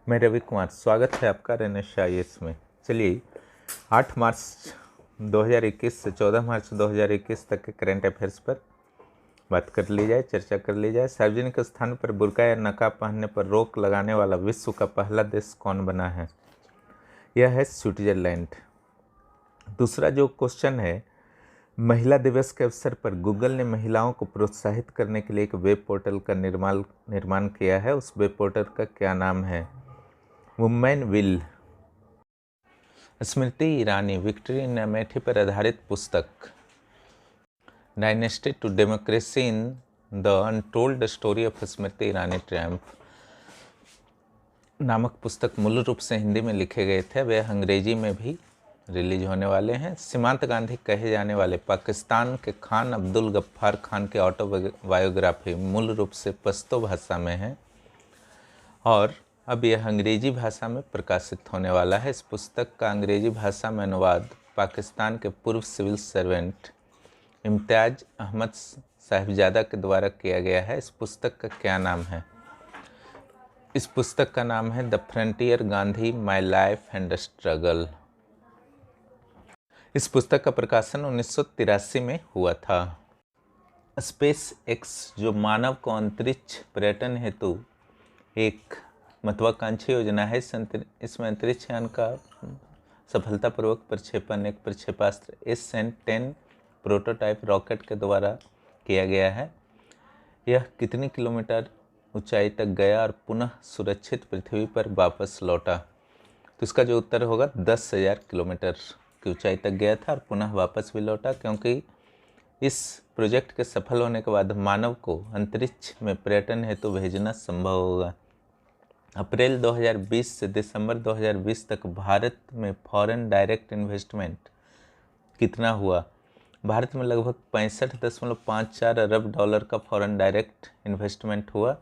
मैं रवि कुमार, स्वागत है आपका रेनेसाइंस में। चलिए 8 मार्च 2021 से 14 मार्च 2021 तक के करंट अफेयर्स पर बात कर ली जाए, चर्चा कर ली जाए। सार्वजनिक स्थान पर बुर्का या नकाब पहनने पर रोक लगाने वाला विश्व का पहला देश कौन बना है? यह है स्विट्जरलैंड। दूसरा जो क्वेश्चन है, महिला दिवस के अवसर पर गूगल ने महिलाओं को प्रोत्साहित करने के लिए एक वेब पोर्टल का निर्माण किया है। उस वेब पोर्टल का क्या नाम है? Women will. Smriti Irani victory in Amethi पर आधारित पुस्तक dynasty to democracy in the untold story of Smriti Irani triumph नामक पुस्तक मूल रूप से हिंदी में लिखे गए थे, वे अंग्रेजी में भी रिलीज होने वाले हैं। सीमांत गांधी कहे जाने वाले पाकिस्तान के खान अब्दुल गफ्फार खान की ऑटोबायोग्राफी मूल रूप से पश्तो भाषा में है और अब यह अंग्रेजी भाषा में प्रकाशित होने वाला है। इस पुस्तक का अंग्रेजी भाषा में अनुवाद पाकिस्तान के पूर्व सिविल सर्वेंट इम्तियाज अहमद साहिबजादा के द्वारा किया गया है। इस पुस्तक का क्या नाम है? इस पुस्तक का नाम है the frontier Gandhi my life and struggle. इस पुस्तक का प्रकाशन 1983 में हुआ था। स्पेस एक्स जो मानव को अंतरिक्ष पर्यटन हेतु एक महत्वाकांक्षी योजना है, इसमें अंतरिक्ष यान का सफलतापूर्वक प्रक्षेपण एक प्रक्षेपास्त्र SN-10 प्रोटोटाइप रॉकेट के द्वारा किया गया है। यह कितनी किलोमीटर ऊंचाई तक गया और पुनः सुरक्षित पृथ्वी पर वापस लौटा? तो इसका जो उत्तर होगा 10,000 किलोमीटर की ऊंचाई तक गया था और पुनः वापस भी लौटा, क्योंकि इस प्रोजेक्ट के सफल होने के बाद मानव को अंतरिक्ष में पर्यटन हेतु भेजना संभव होगा। अप्रैल 2020 से दिसंबर 2020 तक भारत में फॉरेन डायरेक्ट इन्वेस्टमेंट कितना हुआ? भारत में लगभग 65.54 अरब डॉलर का फॉरेन डायरेक्ट इन्वेस्टमेंट हुआ।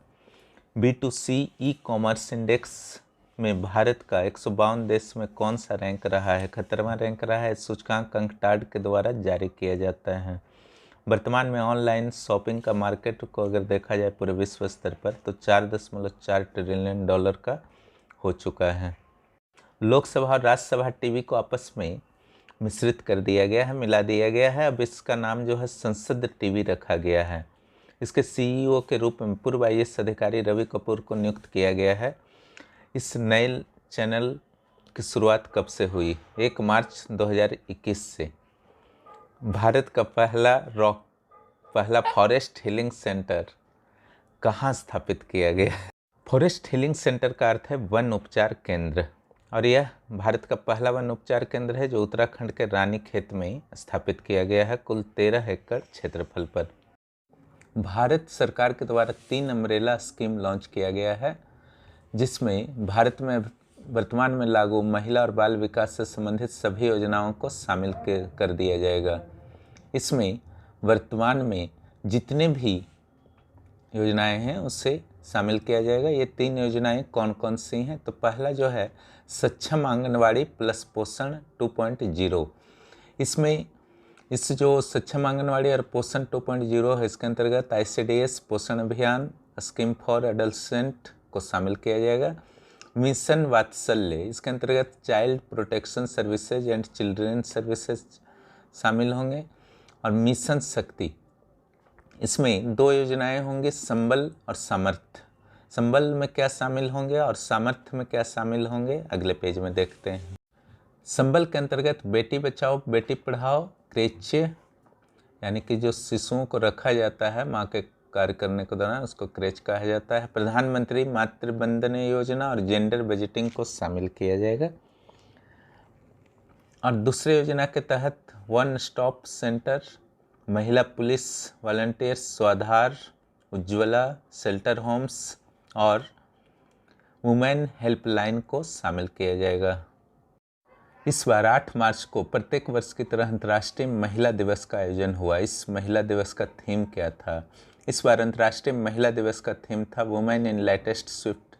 B2C ई कॉमर्स इंडेक्स में भारत का 152 देश में कौन सा रैंक रहा है? 71वां रैंक रहा है। सूचकांक अंकटाड के द्वारा जारी किया जाता है। वर्तमान में ऑनलाइन शॉपिंग का मार्केट को अगर देखा जाए पूरे विश्व स्तर पर तो 4.4 ट्रिलियन डॉलर का हो चुका है। लोकसभा और राज्यसभा टीवी को आपस में मिश्रित कर दिया गया है, मिला दिया गया है। अब इसका नाम जो है संसद टीवी रखा गया है। इसके CEO के रूप में पूर्व IAS अधिकारी रवि कपूर को नियुक्त किया गया है। इस नए चैनल की शुरुआत कब से हुई? 1 मार्च 2021 से। भारत का पहला फॉरेस्ट हीलिंग सेंटर कहाँ स्थापित किया गया है? फॉरेस्ट हीलिंग सेंटर का अर्थ है वन उपचार केंद्र, और यह भारत का पहला वन उपचार केंद्र है जो उत्तराखंड के रानीखेत में स्थापित किया गया है, कुल 13 एकड़ क्षेत्रफल पर। भारत सरकार के द्वारा 3 अम्ब्रेला स्कीम लॉन्च किया गया है, जिसमें भारत में वर्तमान में लागू महिला और बाल विकास से संबंधित सभी योजनाओं को शामिल कर दिया जाएगा। इसमें वर्तमान में जितने भी योजनाएं हैं उसे शामिल किया जाएगा। ये 3 योजनाएं कौन कौन सी हैं? तो पहला जो है सक्षम आंगनवाड़ी प्लस पोषण 2.0। इसमें इस जो सक्षम आंगनवाड़ी और पोषण 2.0 है, इसके अंतर्गत ICDS पोषण अभियान स्कीम फॉर एडोलसेंट को शामिल किया जाएगा। मिशन वात्सल्य, इसके अंतर्गत child protection services and children services शामिल होंगे। और मिशन शक्ति, इसमें 2 योजनाएं होंगी, संबल और सामर्थ्य। संबल में क्या शामिल होंगे और सामर्थ्य में क्या शामिल होंगे अगले पेज में देखते हैं। संबल के अंतर्गत बेटी बचाओ बेटी पढ़ाओ क्रेचे, यानी कि जो शिशुओं को रखा जाता है माँ के कार्य करने के दौरान, उसको क्रेच कहा जाता है। प्रधानमंत्री मातृ वंदना योजना और जेंडर बजटिंग को शामिल किया जाएगा। और दूसरे योजना के तहत वन स्टॉप सेंटर, महिला पुलिस, वॉलंटियर्स, स्वाधार, उज्ज्वला, शेल्टर होम्स और वुमेन हेल्पलाइन को शामिल किया जाएगा। इस बार 8 मार्च को प्रत्येक वर्ष की तरह अंतर्राष्ट्रीय महिला दिवस का आयोजन हुआ। इस महिला दिवस का थीम क्या था? इस बार अंतर्राष्ट्रीय महिला दिवस का थीम था women in leadership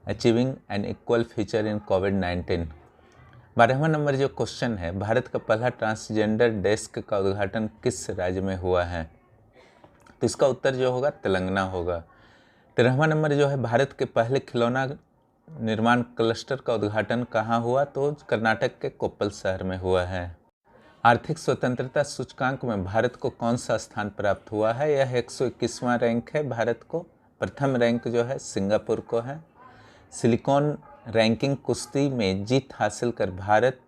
achieving an equal future in कोविड-19। 12वां नंबर जो क्वेश्चन है, भारत का पहला ट्रांसजेंडर डेस्क का उद्घाटन किस राज्य में हुआ है? तो इसका उत्तर जो होगा तेलंगाना होगा। 13वां नंबर जो है, भारत के पहले खिलौना निर्माण क्लस्टर का उद्घाटन कहाँ हुआ? तो कर्नाटक के कोप्पल शहर में हुआ है। आर्थिक स्वतंत्रता सूचकांक में भारत को कौन सा स्थान प्राप्त हुआ है? यह 121वां रैंक है भारत को। प्रथम रैंक जो है सिंगापुर को है। सिलिकॉन रैंकिंग कुश्ती में जीत हासिल कर भारत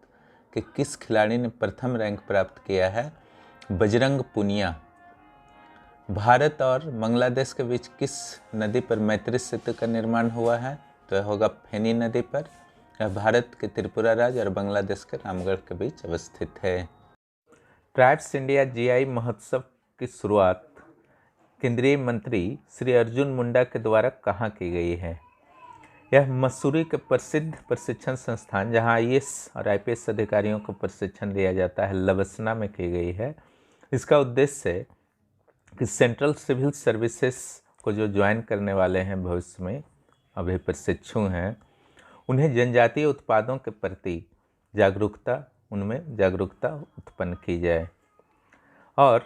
के किस खिलाड़ी ने प्रथम रैंक प्राप्त किया है? बजरंग पुनिया। भारत और बांग्लादेश के बीच किस नदी पर मैत्री सेतु का निर्माण हुआ है? तो यह होगा फेनी नदी पर। यह भारत के त्रिपुरा राज्य और बांग्लादेश के रामगढ़ के बीच अवस्थित है। ट्राइब्स इंडिया जीआई महोत्सव की शुरुआत केंद्रीय मंत्री श्री अर्जुन मुंडा के द्वारा कहाँ की गई है? यह मसूरी के प्रसिद्ध प्रशिक्षण संस्थान जहां आईएएस और आईपीएस अधिकारियों को प्रशिक्षण दिया जाता है, लवसना में की गई है। इसका उद्देश्य है कि सेंट्रल सिविल सर्विसेज को जो ज्वाइन करने वाले हैं भविष्य में, अभी प्रशिक्षु हैं, उन्हें जनजातीय उत्पादों के प्रति उनमें जागरूकता उत्पन्न की जाए। और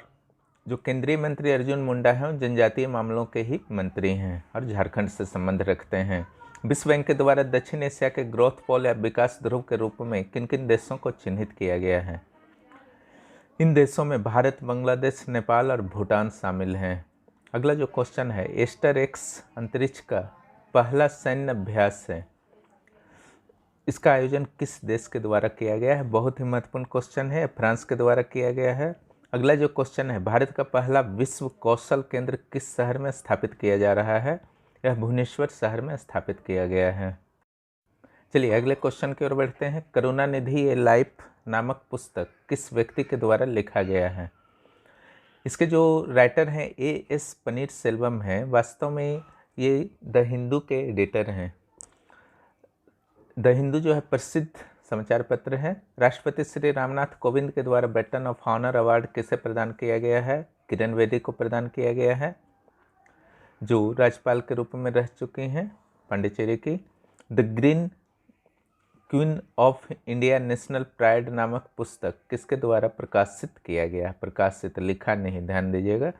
जो केंद्रीय मंत्री अर्जुन मुंडा हैं वो जनजातीय मामलों के ही मंत्री हैं और झारखंड से संबंध रखते हैं। विश्व बैंक के द्वारा दक्षिण एशिया के ग्रोथ पोल या विकास ध्रुव के रूप में किन किन देशों को चिन्हित किया गया है? इन देशों में भारत, बांग्लादेश, नेपाल और भूटान शामिल हैं। अगला जो क्वेश्चन है, एस्टर एक्स अंतरिक्ष का पहला सैन्य अभ्यास है, इसका आयोजन किस देश के द्वारा किया गया है? बहुत ही महत्वपूर्ण क्वेश्चन है, फ्रांस के द्वारा किया गया है। अगला जो क्वेश्चन है, भारत का पहला विश्व कौशल केंद्र किस शहर में स्थापित किया जा रहा है? यह भुवनेश्वर शहर में स्थापित किया गया है। चलिए अगले क्वेश्चन की ओर बढ़ते हैं। करुणानिधि ए लाइफ नामक पुस्तक किस व्यक्ति के द्वारा लिखा गया है? इसके जो राइटर हैं एएस पनीर सेल्वम हैं, वास्तव में ये द हिंदू के एडिटर हैं। द हिंदू जो है प्रसिद्ध समाचार पत्र है। राष्ट्रपति श्री रामनाथ कोविंद के द्वारा बैटन ऑफ ऑनर अवार्ड किसे प्रदान किया गया है? किरण बेदी को प्रदान किया गया है, जो राज्यपाल के रूप में रह चुकी हैं पांडिचेरी की। The green queen of India national pride नामक पुस्तक किसके द्वारा प्रकाशित किया गया? प्रकाशित, लिखा नहीं, ध्यान दीजिएगा।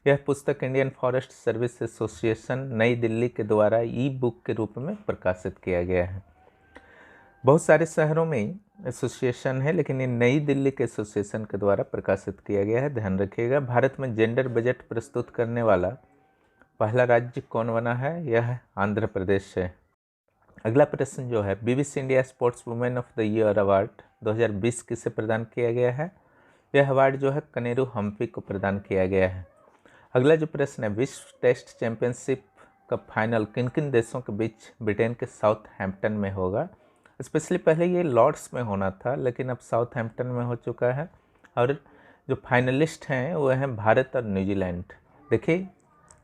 यह पुस्तक इंडियन फॉरेस्ट सर्विस एसोसिएशन नई दिल्ली के द्वारा ई बुक के रूप में प्रकाशित किया गया है। बहुत सारे शहरों में एसोसिएशन है, लेकिन ये नई दिल्ली के एसोसिएशन के द्वारा प्रकाशित किया गया है, ध्यान रखिएगा। भारत में जेंडर बजट प्रस्तुत करने वाला पहला राज्य कौन बना है? यह आंध्र प्रदेश है। अगला प्रश्न जो है, BBC India sports women of the year award 2020 किसे प्रदान किया गया है? यह अवार्ड जो है कनेरू हम्पी को प्रदान किया गया है। अगला जो प्रश्न है, विश्व टेस्ट चैंपियनशिप का फाइनल किन किन देशों के बीच ब्रिटेन के साउथहैम्पटन में होगा? स्पेशली पहले ये लॉर्ड्स में होना था, लेकिन अब साउथहैम्पटन में हो चुका है। और जो फाइनलिस्ट हैं वो हैं भारत और न्यूजीलैंड। देखिए,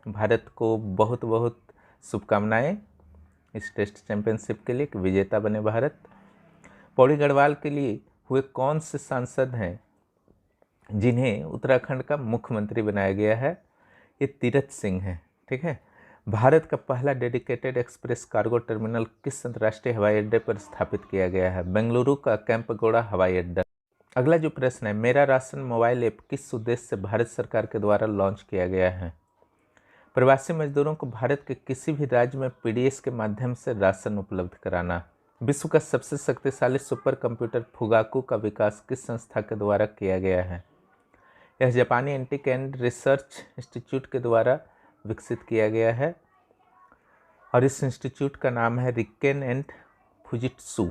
भारत को बहुत बहुत शुभकामनाएं इस टेस्ट चैंपियनशिप के लिए कि विजेता बने भारत। पौड़ी गढ़वाल के लिए हुए कौन से सांसद हैं जिन्हें उत्तराखंड का मुख्यमंत्री बनाया गया है? ये तीरथ सिंह हैं, ठीक है। भारत का पहला डेडिकेटेड एक्सप्रेस कार्गो टर्मिनल किस अंतर्राष्ट्रीय हवाई अड्डे पर स्थापित किया गया है? बेंगलुरु का कैंपगोड़ा हवाई अड्डा। अगला जो प्रश्न है, मेरा राशन मोबाइल ऐप किस उद्देश्य से भारत सरकार के द्वारा लॉन्च किया गया है? प्रवासी मजदूरों को भारत के किसी भी राज्य में पीडीएस के माध्यम से राशन उपलब्ध कराना। विश्व का सबसे शक्तिशाली सुपर कंप्यूटर फुगाकू का विकास किस संस्था के द्वारा किया गया है? यह जापानी एंटिक एंड रिसर्च इंस्टीट्यूट के द्वारा विकसित किया गया है और इस इंस्टीट्यूट का नाम है रिकेन एंड फुजित्सु।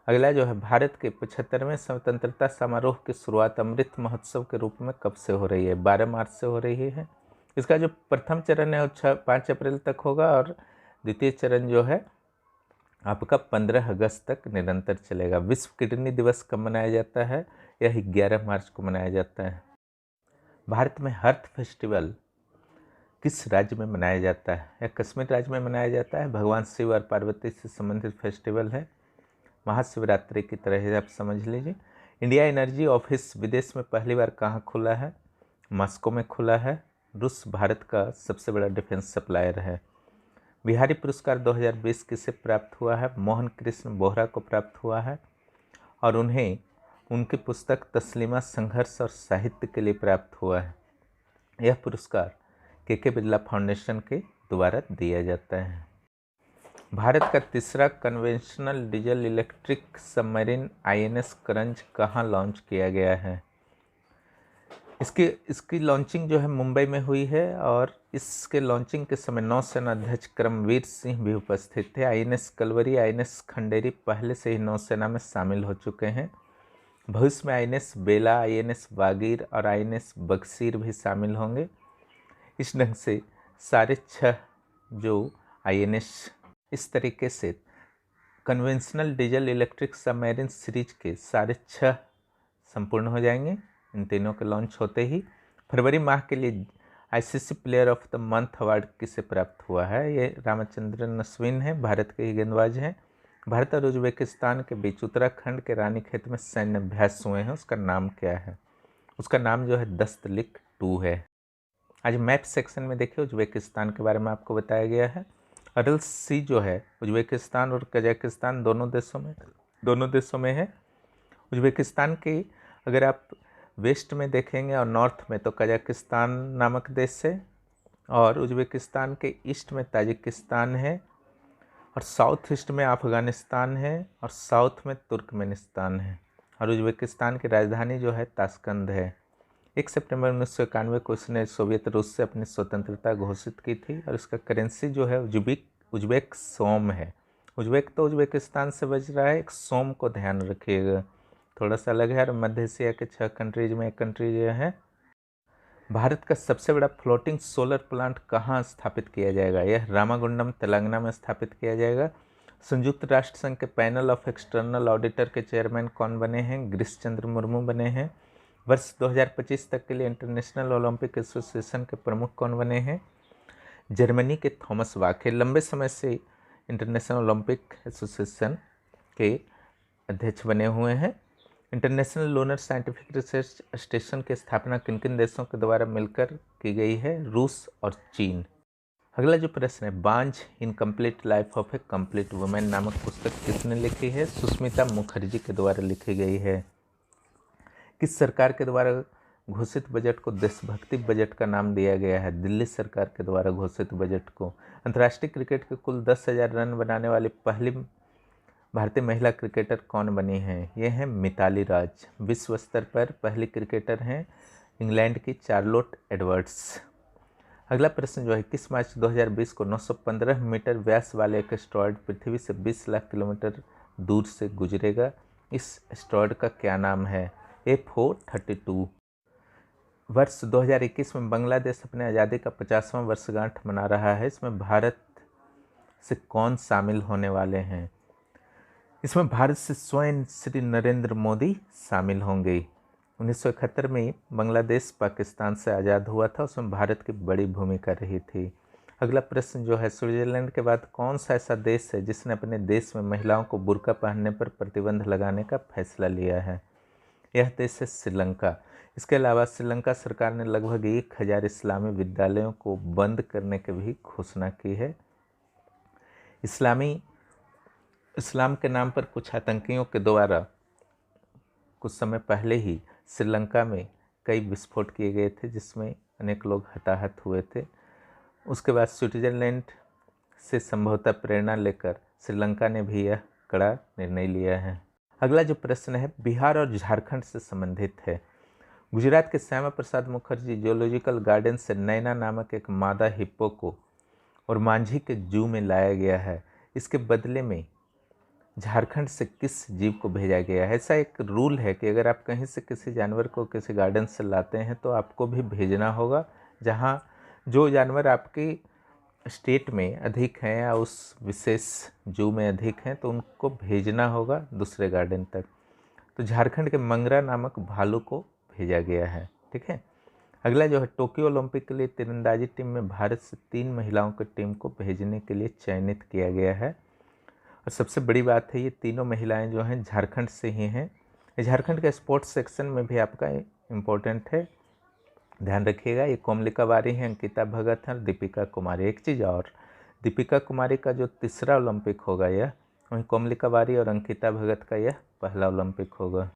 अगला जो है, भारत के 75वें स्वतंत्रता समारोह की शुरुआत अमृत महोत्सव के रूप में कब से हो रही है? 12 मार्च से हो रही है। इसका जो प्रथम चरण है वो 5 अप्रैल तक होगा और द्वितीय चरण जो है आपका 15 अगस्त तक निरंतर चलेगा। विश्व किडनी दिवस कब मनाया जाता है? यह 11 मार्च को मनाया जाता है। भारत में हर्थ फेस्टिवल किस राज्य में मनाया जाता है? यह कश्मीर राज्य में मनाया जाता है। भगवान शिव और पार्वती से संबंधित फेस्टिवल है, महाशिवरात्रि की तरह है, आप समझ लीजिए। इंडिया एनर्जी ऑफिस विदेश में पहली बार कहाँ खुला है? मॉस्को में खुला है। रूस भारत का सबसे बड़ा डिफेंस सप्लायर है। बिहारी पुरस्कार 2020 किसे प्राप्त हुआ है? मोहन कृष्ण बोहरा को प्राप्त हुआ है और उन्हें उनकी पुस्तक तस्लीमा संघर्ष और साहित्य के लिए प्राप्त हुआ है। यह पुरस्कार के बिरला फाउंडेशन के द्वारा दिया जाता है। भारत का तीसरा conventional diesel electric submarine INS करंज कहाँ लॉन्च किया गया है? इसकी लॉन्चिंग जो है मुंबई में हुई है और इसके लॉन्चिंग के समय नौसेना अध्यक्ष करमवीर सिंह भी उपस्थित थे। INS कलवरी, INS खंडेरी पहले से ही नौसेना में शामिल हो चुके हैं। भविष्य में INS बेला, INS वागीर और INS बक्सीर भी शामिल होंगे। इस ढंग से सारे 6 जो INS इस तरीके से conventional diesel electric submarine series के सारे 6 संपूर्ण हो जाएंगे इन तीनों के लॉन्च होते ही। फरवरी माह के लिए ICC player of the month award किसे प्राप्त हुआ है? ये रामचंद्रन अश्विन है, भारत के ही गेंदबाज हैं। भारत और उज्बेकिस्तान के बीच उत्तराखंड के रानीखेत में सैन्य अभ्यास हुए हैं, उसका नाम क्या है? उसका नाम जो है दस्तलिक 2 है। आज मैप सेक्शन में देखिए उज्बेकिस्तान के बारे में आपको बताया गया है। अरल सी जो है उज्बेकिस्तान और कजाकिस्तान दोनों देशों में है। उज्बेकिस्तान के अगर आप वेस्ट में देखेंगे और नॉर्थ में तो कजाकिस्तान नामक देश है, और उज्बेकिस्तान के ईस्ट में ताजिकिस्तान है, और साउथ ईस्ट में अफ़गानिस्तान है, और साउथ में तुर्कमेनिस्तान है। और उज्बेकिस्तान की राजधानी जो है ताशकंद है। 1 सितंबर 1991 को इसने सोवियत रूस से अपनी स्वतंत्रता घोषित की थी और इसका करेंसी जो है उज्बेक सोम है। उज्बेक तो उज्बेकिस्तान से बज रहा है, एक सोम को ध्यान रखिएगा, थोड़ा सा अलग है। और मध्य एशिया के 6 कंट्रीज में एक कंट्री जो है। भारत का सबसे बड़ा फ्लोटिंग सोलर प्लांट कहाँ स्थापित किया जाएगा? यह रामागुंडम तेलंगाना में स्थापित किया जाएगा। संयुक्त राष्ट्र संघ के पैनल ऑफ एक्सटर्नल ऑडिटर के चेयरमैन कौन बने हैं? गिरीश चंद्र मुर्मू बने हैं। वर्ष 2025 तक के लिए इंटरनेशनल ओलंपिक एसोसिएशन के प्रमुख कौन बने हैं? जर्मनी के थॉमस बाख लंबे समय से इंटरनेशनल ओलंपिक एसोसिएशन के अध्यक्ष बने हुए हैं। International lunar scientific research station की स्थापना किन किन देशों के द्वारा मिलकर की गई है? रूस और चीन। अगला जो प्रश्न है, बांझ incomplete life of a complete women नामक पुस्तक किसने लिखी है? सुष्मिता मुखर्जी के द्वारा लिखी गई है। किस सरकार के द्वारा घोषित बजट को देशभक्ति बजट का नाम दिया गया है? दिल्ली सरकार के द्वारा घोषित बजट को। अंतर्राष्ट्रीय क्रिकेट के कुल 10,000 रन बनाने वाली पहली भारतीय महिला क्रिकेटर कौन बनी हैं? ये हैं मिताली राज। विश्व स्तर पर पहली क्रिकेटर हैं इंग्लैंड की चार्लोट एडवर्ड्स। अगला प्रश्न जो है, किस मार्च 2020 को 915 मीटर व्यास वाले एक एस्टेरॉयड पृथ्वी से 20 लाख किलोमीटर दूर से गुजरेगा? इस एस्टेरॉयड का क्या नाम है? F432। वर्ष 2021 में बांग्लादेश अपने आज़ादी का 50वां वर्षगांठ मना रहा है। इसमें भारत से कौन शामिल होने वाले हैं? इसमें भारत से स्वयं श्री नरेंद्र मोदी शामिल होंगे। 1971 में बांग्लादेश पाकिस्तान से आज़ाद हुआ था, उसमें भारत की बड़ी भूमिका रही थी। अगला प्रश्न जो है, स्विट्जरलैंड के बाद कौन सा ऐसा देश है जिसने अपने देश में महिलाओं को बुर्का पहनने पर प्रतिबंध लगाने का फैसला लिया है? यह देश है श्रीलंका। इसके अलावा श्रीलंका सरकार ने लगभग 1000 इस्लामी विद्यालयों को बंद करने की भी घोषणा की है। इस्लाम के नाम पर कुछ आतंकियों के द्वारा कुछ समय पहले ही श्रीलंका में कई विस्फोट किए गए थे, जिसमें अनेक लोग हताहत हुए थे। उसके बाद स्विट्जरलैंड से संभवतः प्रेरणा लेकर श्रीलंका ने भी यह कड़ा निर्णय लिया है। अगला जो प्रश्न है, बिहार और झारखंड से संबंधित है। गुजरात के श्यामा प्रसाद मुखर्जी जूलॉजिकल गार्डन से नैना नामक एक मादा हिप्पो को और मांझी के जू में लाया गया है। इसके बदले में झारखंड से किस जीव को भेजा गया है? ऐसा एक रूल है कि अगर आप कहीं से किसी जानवर को किसी गार्डन से लाते हैं तो आपको भी भेजना होगा, जहां जो जानवर आपकी स्टेट में अधिक हैं या उस विशेष जू में अधिक हैं तो उनको भेजना होगा दूसरे गार्डन तक। तो झारखंड के मंगरा नामक भालू को भेजा गया है। ठीक है। अगला जो है, टोक्यो ओलंपिक के लिए तीरंदाजी टीम में भारत से 3 महिलाओं की टीम को भेजने के लिए चयनित किया गया है। और सबसे बड़ी बात है, ये तीनों महिलाएं जो हैं झारखंड से ही हैं। झारखंड के स्पोर्ट्स सेक्शन में भी आपका इम्पोर्टेंट है, ध्यान रखिएगा। ये कोमलिका बारी हैं, अंकिता भगत हैं और दीपिका कुमारी। एक चीज़ और, दीपिका कुमारी का जो तीसरा ओलंपिक होगा यह, वहीं कोमलिका बारी और अंकिता भगत का यह पहला ओलंपिक होगा।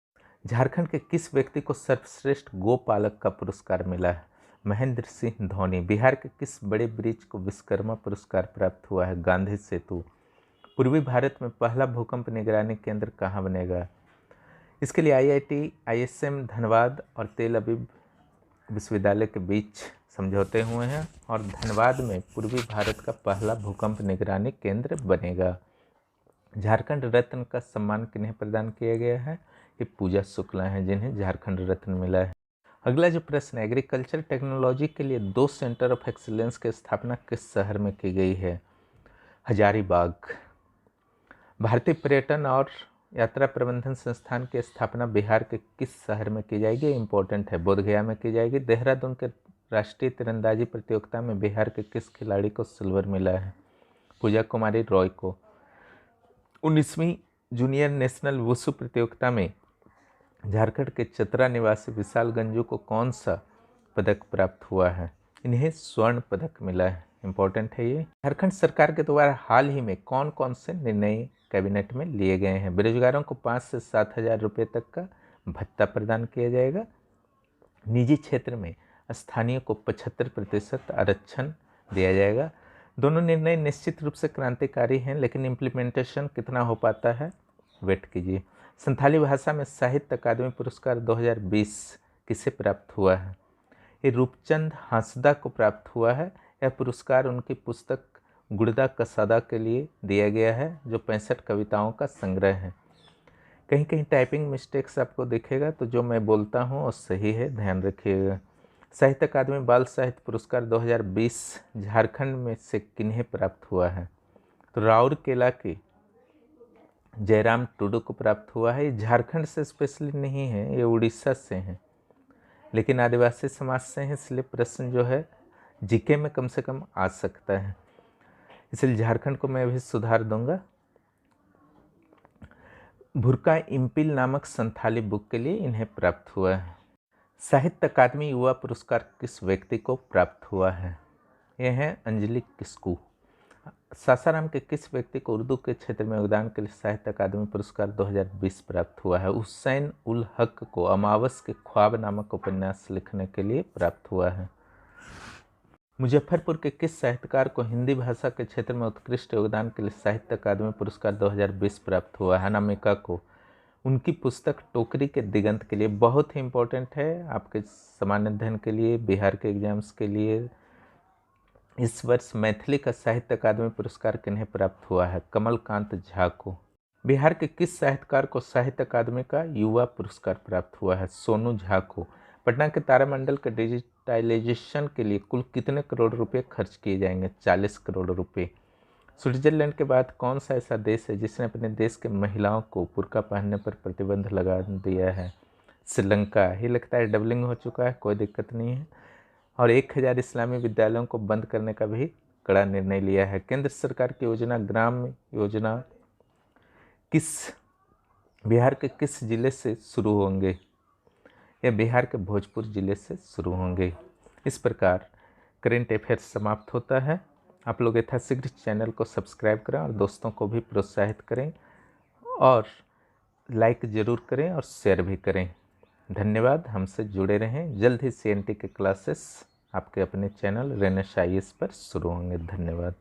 झारखंड के किस व्यक्ति को सर्वश्रेष्ठ गोपालक का पुरस्कार मिला है? महेंद्र सिंह धोनी। बिहार के किस बड़े ब्रिज को विश्वकर्मा पुरस्कार प्राप्त हुआ है? गांधी सेतु। पूर्वी भारत में पहला भूकंप निगरानी केंद्र कहाँ बनेगा? इसके लिए IIT, ISM धनबाद और तेल अवीव विश्वविद्यालय के बीच समझौते हुए हैं और धनबाद में पूर्वी भारत का पहला भूकंप निगरानी केंद्र बनेगा। झारखंड रत्न का सम्मान किन्हें प्रदान किया गया है? ये पूजा शुक्ला हैं जिन्हें झारखंड रत्न मिला है। अगला जो प्रश्न है, एग्रीकल्चर टेक्नोलॉजी के लिए 2 सेंटर ऑफ एक्सीलेंस की स्थापना किस शहर में की गई है? हजारीबाग। भारतीय पर्यटन और यात्रा प्रबंधन संस्थान की स्थापना बिहार के किस शहर में की जाएगी? इंपॉर्टेंट है, बोधगया में की जाएगी। देहरादून के राष्ट्रीय तीरंदाजी प्रतियोगिता में बिहार के किस खिलाड़ी को सिल्वर मिला है? पूजा कुमारी रॉय को। 19वीं जूनियर नेशनल वुशु प्रतियोगिता में झारखंड के चतरा निवासी विशाल गंजू को कौन सा पदक प्राप्त हुआ है? इन्हें स्वर्ण पदक मिला है। इंपॉर्टेंट है ये। झारखंड सरकार के द्वारा हाल ही में कौन कौन से निर्णय कैबिनेट में लिए गए हैं? बेरोजगारों को 5 से 7 हज़ार रुपये तक का भत्ता प्रदान किया जाएगा। निजी क्षेत्र में स्थानीय को 75% आरक्षण दिया जाएगा। दोनों निर्णय निश्चित रूप से क्रांतिकारी हैं, लेकिन इम्प्लीमेंटेशन कितना हो पाता है, वेट कीजिए। संथाली भाषा में साहित्य अकादमी पुरस्कार 2020 किसे प्राप्त हुआ है? ये रूपचंद हांसदा को प्राप्त हुआ है। यह पुरस्कार उनकी पुस्तक गुड़दा कसादा के लिए दिया गया है, जो 65 कविताओं का संग्रह है। कहीं कहीं टाइपिंग मिस्टेक्स आपको दिखेगा, तो जो मैं बोलता हूँ वो सही है, ध्यान रखिएगा। साहित्य अकादमी बाल साहित्य पुरस्कार 2020 झारखंड में से किन्हें प्राप्त हुआ है? तो राउरकेला के जयराम टुडू को प्राप्त हुआ है। ये झारखंड से स्पेशली नहीं है, ये उड़ीसा से हैं, लेकिन आदिवासी समाज से हैं, इसलिए प्रश्न जो है जीके में कम से कम आ सकता है, इसलिए झारखंड को मैं भी सुधार दूंगा। भुरका इम्पिल नामक संथाली बुक के लिए इन्हें प्राप्त हुआ है। साहित्य अकादमी युवा पुरस्कार किस व्यक्ति को प्राप्त हुआ है? यह है अंजलि किस्कू। सासाराम के किस व्यक्ति को उर्दू के क्षेत्र में योगदान के लिए साहित्य अकादमी पुरस्कार 2020 प्राप्त हुआ है? हुसैन उल हक को अमावस के ख्वाब नामक उपन्यास लिखने के लिए प्राप्त हुआ है। मुजफ्फरपुर के किस साहित्यकार को हिंदी भाषा के क्षेत्र में उत्कृष्ट योगदान के लिए साहित्य अकादमी पुरस्कार 2020 प्राप्त हुआ है? अनामिका को। उनकी पुस्तक टोकरी के दिगंत के लिए बहुत ही इम्पोर्टेंट है आपके सामान्य अध्ययन के लिए, बिहार के एग्जाम्स के लिए। इस वर्ष मैथिली का साहित्य अकादमी पुरस्कार किन्हें प्राप्त हुआ है? कमलकांत झा को। बिहार के किस साहित्यकार को साहित्य अकादमी का युवा पुरस्कार प्राप्त हुआ है? सोनू झा को। पटना के तारामंडल के डिजिटाइजेशन के लिए कुल कितने करोड़ रुपए खर्च किए जाएंगे? 40 करोड़ रुपए। स्विट्जरलैंड के बाद कौन सा ऐसा देश है जिसने अपने देश के महिलाओं को बुर्का पहनने पर प्रतिबंध लगा दिया है? श्रीलंका। ही लगता है डबलिंग हो चुका है, कोई दिक्कत नहीं है। और 1000 इस्लामी विद्यालयों को बंद करने का भी कड़ा निर्णय लिया है। केंद्र सरकार की योजना ग्राम योजना बिहार के किस जिले से शुरू होंगे? यह बिहार के भोजपुर जिले से शुरू होंगे। इस प्रकार करेंट अफेयर्स समाप्त होता है। आप लोग यथाशीघ्र चैनल को सब्सक्राइब करें और दोस्तों को भी प्रोत्साहित करें और लाइक ज़रूर करें और शेयर भी करें। धन्यवाद, हमसे जुड़े रहें। जल्द ही CNT के क्लासेस आपके अपने चैनल रेनेश IAS पर शुरू होंगे। धन्यवाद।